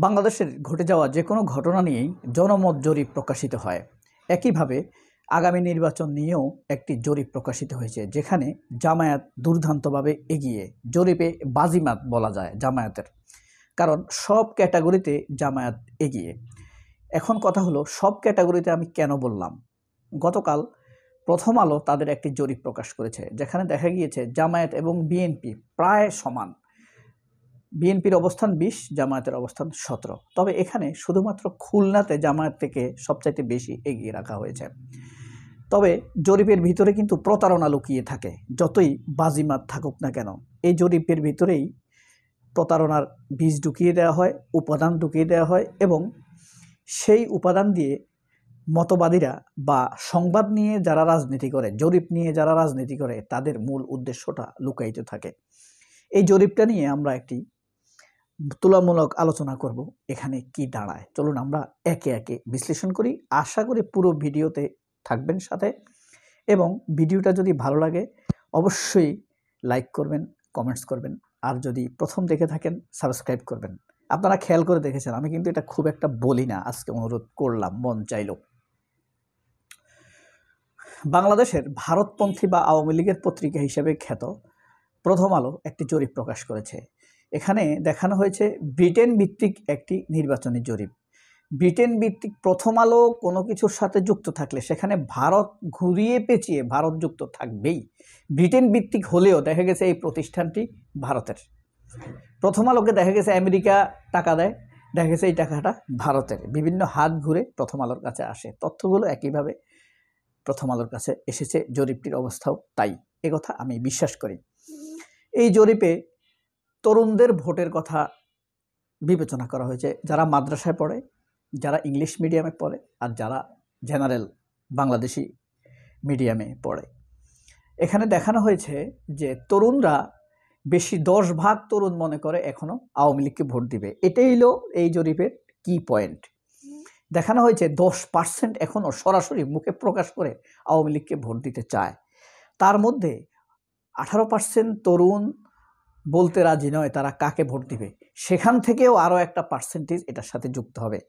বাংলাদেশের ঘটে যাওয়া যে কোনো ঘটনা নিয়েই জনমত জরিপ প্রকাশিত হয়। একইভাবে আগামী নির্বাচন নিয়েও একটি জরিপ প্রকাশিত হয়েছে, যেখানে জামায়াত দুর্দান্তভাবে এগিয়ে। জরিপে বাজিমাত বলা যায় জামায়াতের, কারণ সব ক্যাটাগরিতে জামায়াত এগিয়ে। এখন কথা হলো, সব ক্যাটাগরিতে আমি কেন বললাম? গতকাল প্রথম আলো তাদের একটি জরিপ প্রকাশ করেছে, যেখানে দেখা গিয়েছে জামায়াত এবং বিএনপি প্রায় সমান। বিএনপির অবস্থান 20, জামায়াতের অবস্থান 17। তবে এখানে শুধুমাত্র খুলনাতে জামায়াত থেকে সবচাইতে বেশি এগিয়ে রাখা হয়েছে। তবে জরিপের ভিতরে কিন্তু প্রতারণা লুকিয়ে থাকে, যতই বাজিমাত থাকুক না কেন। এই জরিপের ভিতরেই প্রতারণার বীজ ঢুকিয়ে দেওয়া হয়, উপাদান ঢুকিয়ে দেওয়া হয়, এবং সেই উপাদান দিয়ে মতবাদীরা বা সংবাদ নিয়ে যারা রাজনীতি করে, জরিপ নিয়ে যারা রাজনীতি করে, তাদের মূল উদ্দেশ্যটা লুকায়িত থাকে। এই জরিপটা নিয়ে আমরা একটি তুলনামূলক আলোচনা করব, এখানে কি দাঁড়ায়। চলুন আমরা একে একে বিশ্লেষণ করি। আশা করি পুরো ভিডিওতে থাকবেন সাথে, এবং ভিডিওটা যদি ভালো লাগে অবশ্যই লাইক করবেন, কমেন্টস করবেন, আর যদি প্রথম দেখে থাকেন সাবস্ক্রাইব করবেন। আপনারা খেয়াল করে দেখেছেন, আমি কিন্তু এটা খুব একটা বলি না, আজকে অনুরোধ করলাম, মন চাইল। বাংলাদেশের ভারতপন্থী বা আওয়ামী লীগের পত্রিকা হিসেবে খ্যাত প্রথম আলো একটি জরিপ প্রকাশ করেছে। এখানে দেখানো হয়েছে ব্রিটেন ভিত্তিক একটি নির্বাচনী জরিপ। ব্রিটেন ভিত্তিক প্রথম আলো কোনো কিছুর সাথে যুক্ত থাকলে সেখানে ভারত ঘুরিয়ে পেঁচিয়ে ভারত যুক্ত থাকবেই। ব্রিটেন ভিত্তিক হলেও দেখা গেছে এই প্রতিষ্ঠানটি ভারতের। প্রথম আলোকে দেখা গেছে আমেরিকা টাকা দেয়, দেখা গেছে এই টাকাটা ভারতের। বিভিন্ন হাত ঘুরে প্রথম আলোর কাছে আসে, তথ্যগুলো একইভাবে প্রথম আলোর কাছে এসেছে। জরিপটির অবস্থাও তাই, একথা আমি বিশ্বাস করি। এই জরিপে তরুণদের ভোটের কথা বিবেচনা করা হয়েছে, যারা মাদ্রাসায় পড়ে, যারা ইংলিশ মিডিয়ামে পড়ে, আর যারা জেনারেল বাংলাদেশি মিডিয়ামে পড়ে। এখানে দেখানো হয়েছে যে তরুণরা বেশি 10 ভাগ তরুণ মনে করে এখনও আওয়ামী লীগকে ভোট দিবে। এটাই হলো এই জরিপের কি পয়েন্ট। দেখানো হয়েছে 10% এখনও সরাসরি মুখে প্রকাশ করে আওয়ামী লীগকে ভোট দিতে চায়। তার মধ্যে 18% তরুণ বলতে রাজি নয় তারা কাকে ভোট দিবে। সেখান থেকেও আরও একটা পার্সেন্টেজ এটার সাথে যুক্ত হবে।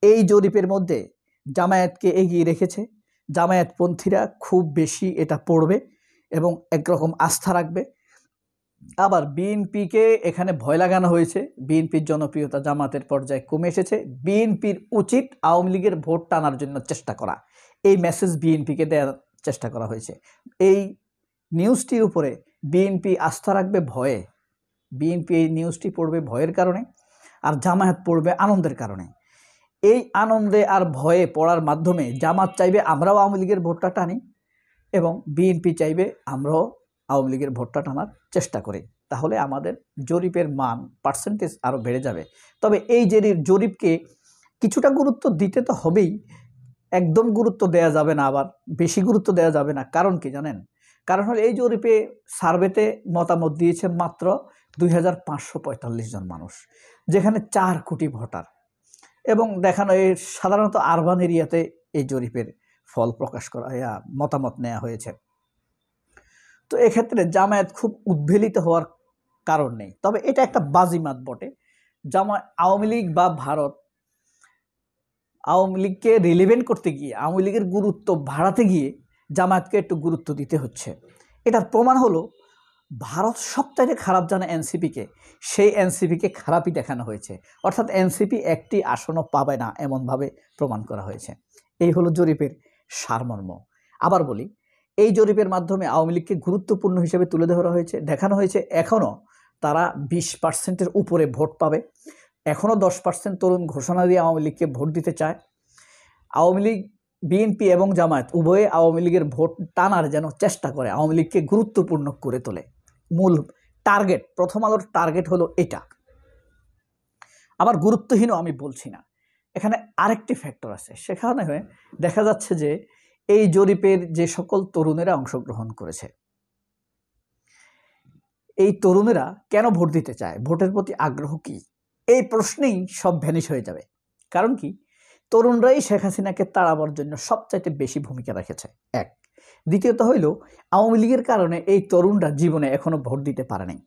এই জরিপের মধ্যে জামায়াতকে এগিয়ে রেখেছে। জামায়াতপন্থীরা খুব বেশি এটা পড়বে এবং একরকম আস্থা রাখবে। আবার বিএনপিকে এখানে ভয় লাগানো হয়েছে। বিএনপির জনপ্রিয়তা জামাতের পর্যায়ে কমে এসেছে। বিএনপির উচিত আওয়ামী লীগের ভোট টানার জন্য চেষ্টা করা, এই মেসেজ বিএনপিকে দেওয়ার চেষ্টা করা হয়েছে। এই নিউজটির উপরে বিএনপি আস্থা রাখবে ভয়ে। বিএনপি এই নিউজটি পড়বে ভয়ের কারণে, আর জামায়াত পড়বে আনন্দের কারণে। এই আনন্দে আর ভয়ে পড়ার মাধ্যমে জামাত চাইবে আমরাও আওয়ামী লীগের ভোটটা টানি, এবং বিএনপি চাইবে আমরাও আওয়ামী লীগের ভোটটা টানার চেষ্টা করি। তাহলে আমাদের জরিপের মান, পার্সেন্টেজ আরও বেড়ে যাবে। তবে এই জরিপকে কিছুটা গুরুত্ব দিতে তো হবেই, একদম গুরুত্ব দেওয়া যাবে না, আবার বেশি গুরুত্ব দেওয়া যাবে না। কারণ কি জানেন? কারণ হলো এই জরিপে সার্ভেতে মতামত দিয়েছে মাত্র 2545 জন মানুষ, যেখানে 4 কোটি ভোটার। এবং দেখানো এই সাধারণত আরবান এরিয়াতে এই জরিপের ফল প্রকাশ করা, মতামত নেওয়া হয়েছে। তো এক্ষেত্রে জামায়াত খুব উদ্বেলিত হওয়ার কারণ নেই। তবে এটা একটা বাজিমাত বটে। আওয়ামী লীগ বা ভারত আওয়ামী লীগকে রিলেভেন্ট করতে গিয়ে, আওয়ামী লীগের গুরুত্ব বাড়াতে গিয়ে জামায়াতকে একটু গুরুত্ব দিতে হচ্ছে। এটার প্রমাণ হলো ভারত সবচাইতে খারাপ জানে এনসিপিকে, সেই এনসিপিকে খারাপই দেখানো হয়েছে। অর্থাৎ এনসিপি একটি আসনও পাবে না, এমনভাবে প্রমাণ করা হয়েছে। এই হলো জরিপের সারমর্ম। আবার বলি, এই জরিপের মাধ্যমে আওয়ামী লীগকে গুরুত্বপূর্ণ হিসেবে তুলে ধরা হয়েছে। দেখানো হয়েছে এখনও তারা 20%-এর উপরে ভোট পাবে। এখনও 10% তরুণ ঘোষণা দিয়ে আওয়ামী লীগকে ভোট দিতে চায়। আওয়ামী লীগ, বিএনপি এবং জামায়াত উভয়ে আওয়ামী লীগের ভোট টানার যেন চেষ্টা করে, আওয়ামী লীগকে গুরুত্বপূর্ণ করে তোলে। মূল টার্গেট, প্রথম আলোর টার্গেট হলো এটা। আবার গুরুত্বহীনও আমি বলছি না, এখানে আরেকটি ফ্যাক্টর আছে। সেখানে দেখা যাচ্ছে যে এই জরিপের যে সকল তরুণেরা অংশগ্রহণ করেছে, এই তরুণেরা কেন ভোট দিতে চায়, ভোটের প্রতি আগ্রহ কি, এই প্রশ্নেই সব ভ্যানিশ হয়ে যাবে। কারণ কি, তরুণরাই শেখ হাসিনাকে তাড়াবার জন্য সবচাইতে বেশি ভূমিকা রেখেছে, এক। দ্বিতীয়ত হইল, আওয়ামী লীগের কারণে এই তরুণরা জীবনে এখনো ভোট দিতে পারে নাই।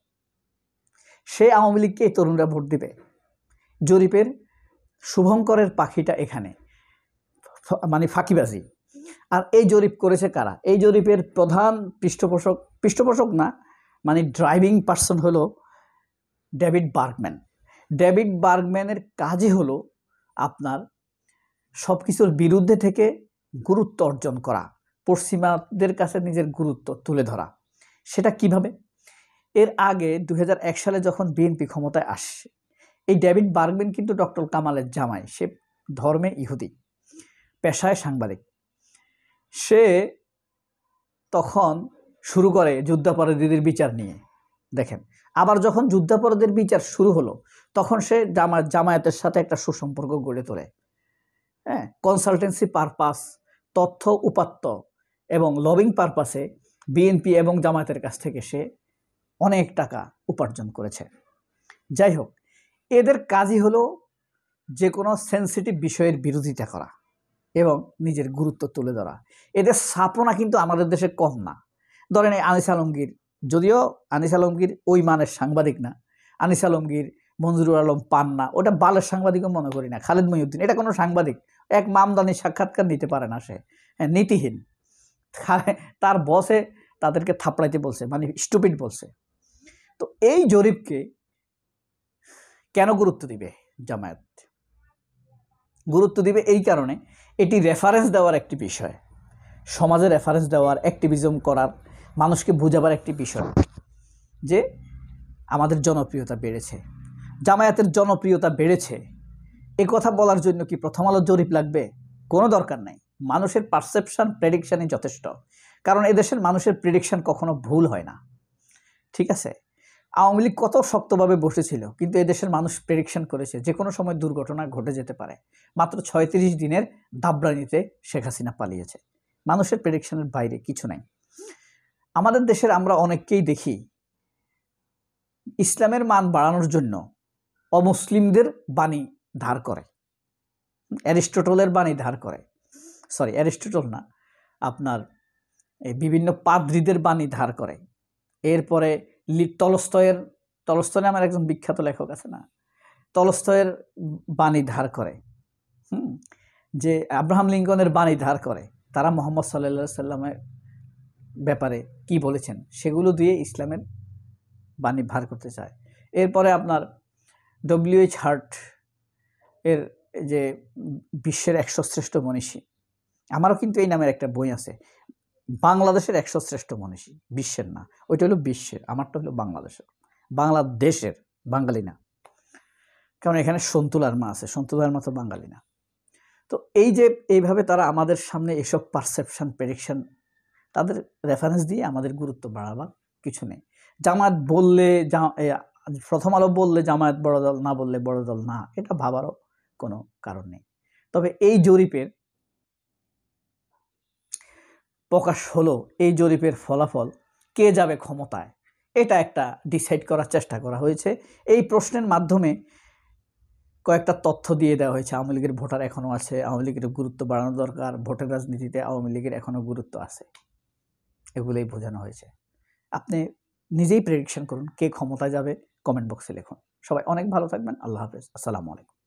সে আওয়ামী লীগকে এই তরুণরা ভোট দিবে, জরিপের শুভঙ্করের পাখিটা এখানে, মানে ফাঁকিবাজি। আর এই জরিপ করেছে কারা? এই জরিপের প্রধান পৃষ্ঠপোষক না, মানে ড্রাইভিং পার্সন হলো ডেভিড বার্গম্যান। ডেভিড বার্গম্যানের কাজই হলো আপনার সব কিছুর বিরুদ্ধে থেকে গুরুত্ব অর্জন করা, পশ্চিমাদের কাছে নিজের গুরুত্ব তুলে ধরা। সেটা কিভাবে? এর আগে 2001 সালে যখন বিএনপি ক্ষমতায় আসে, এই ডেভিড বার্গম্যান কিন্তু ডক্টর কামালের জামাই, সে ধর্মে ইহুদি, পেশায় সাংবাদিক। সে তখন শুরু করে যুদ্ধাপরাধীদের বিচার নিয়ে। দেখেন, আবার যখন যুদ্ধাপরাধীদের বিচার শুরু হলো, তখন সে জামায়াতের সাথে একটা সুসম্পর্ক গড়ে তোলে। হ্যাঁ, কনসালটেন্সি পারপাস, তথ্য উপাত্ত এবং লবিং পারপাসে বিএনপি এবং জামায়াতের কাছ থেকে সে অনেক টাকা উপার্জন করেছে। যাই হোক, এদের কাজই হলো যে কোনো সেন্সিটিভ বিষয়ের বিরোধিতা করা এবং নিজের গুরুত্ব তুলে ধরা। এদের স্থাপনা কিন্তু আমাদের দেশে কম না। ধরেন এই আনিস আলমগীর, যদিও আনিস আলমগীর ওই মানের সাংবাদিক না, আনিস আলমগীর, মঞ্জুরুল আলম পান্না, ওটা বালের সাংবাদিকও মনে করি না। খালেদ মহিউদ্দিন, এটা কোনো সাংবাদিক, এক মামদানি সাক্ষাৎকার নিতে পারে না সে, হ্যাঁ, নীতিহীন। তার বসে তাদেরকে থাপড়াইতে বলছে, মানে স্টুপিড বলছে। তো এই জরিপকে কেন গুরুত্ব দিবে জামায়াত? গুরুত্ব দিবে এই কারণে, এটি রেফারেন্স দেওয়ার একটি বিষয়, সমাজে রেফারেন্স দেওয়ার, অ্যাক্টিভিজম করার, মানুষকে বোঝাবার একটি বিষয় যে আমাদের জনপ্রিয়তা বেড়েছে, জামায়াতের জনপ্রিয়তা বেড়েছে। এ কথা বলার জন্য কি প্রথম আলো জরিপ লাগবে? কোনো দরকার নাই। মানুষের পারসেপশন, প্রেডিকশানই যথেষ্ট। কারণ এদেশের মানুষের প্রেডিকশান কখনো ভুল হয় না, ঠিক আছে? আওয়ামী লীগ কত শক্তভাবে বসেছিল, কিন্তু এদেশের মানুষ প্রেডিকশন করেছে যে কোনো সময় দুর্ঘটনা ঘটে যেতে পারে। মাত্র 36 দিনের দাবরানিতে শেখ হাসিনা পালিয়েছে। মানুষের প্রেডিকশনের বাইরে কিছু নাই। আমাদের দেশের আমরা অনেককেই দেখি ইসলামের মান বাড়ানোর জন্য অমুসলিমদের বাণী ধার করে, অ্যারিস্টটলের বাণী ধার করে, সরি অ্যারিস্টটল না, আপনার এই বিভিন্ন পাদ্রীদের বাণী ধার করে। এরপরে টলস্টয় নামের একজন বিখ্যাত লেখক আছে না, টলস্টয়ের বাণী ধার করে, যে আব্রাহাম লিঙ্কনের বাণী ধার করে। তারা মোহাম্মদ সাল্লাল্লাহু আলাইহি সাল্লামের ব্যাপারে কি বলেছেন সেগুলো দিয়ে ইসলামের বাণী ভার করতে চায়। এরপরে আপনার ডব্লিউ.এইচ. হার্ট এর যে বিশ্বের 100 শ্রেষ্ঠ মনীষী, আমারও কিন্তু এই নামের একটা বই আছে, বাংলাদেশের 100 শ্রেষ্ঠ মনীষী, বিশ্বের না, ওইটা হলো বিশ্বের, আমারটা হলো বাংলাদেশের, বাঙালি না। কারণ এখানে সন্তুলার মা আছে, সন্তুলার মা তো বাঙালি না। তো এই যে এইভাবে তারা আমাদের সামনে এসব পারসেপশন, প্রেডিকশন, তাদের রেফারেন্স দিয়ে আমাদের গুরুত্ব বাড়াবার কিছু নেই। জামায়াত বললে, প্রথম আলো বললে জামায়াত বড় দল, না বললে বড় দল না, এটা ভাবারও কোনো কারণ নেই। তবে এই জরিপের প্রকাশ হলো, এই জরিপের ফলাফল কে যাবে ক্ষমতায়, এটা একটা ডিসাইড করার চেষ্টা করা হয়েছে। এই প্রশ্নের মাধ্যমে কয়েকটা তথ্য দিয়ে দেওয়া হয়েছে। আওয়ামী লীগের ভোটার এখনও আছে, আওয়ামী লীগের গুরুত্ব বাড়ানো দরকার, ভোটের রাজনীতিতে আওয়ামী লীগের এখনও গুরুত্ব আছে, এগুলোই বোঝানো হয়েছে। আপনি নিজেই প্রেডিকশন করুন কে ক্ষমতায় যাবে, কমেন্ট বক্সে লিখুন। সবাই অনেক ভালো থাকবেন। আল্লাহ হাফেজ, আসসালামু আলাইকুম।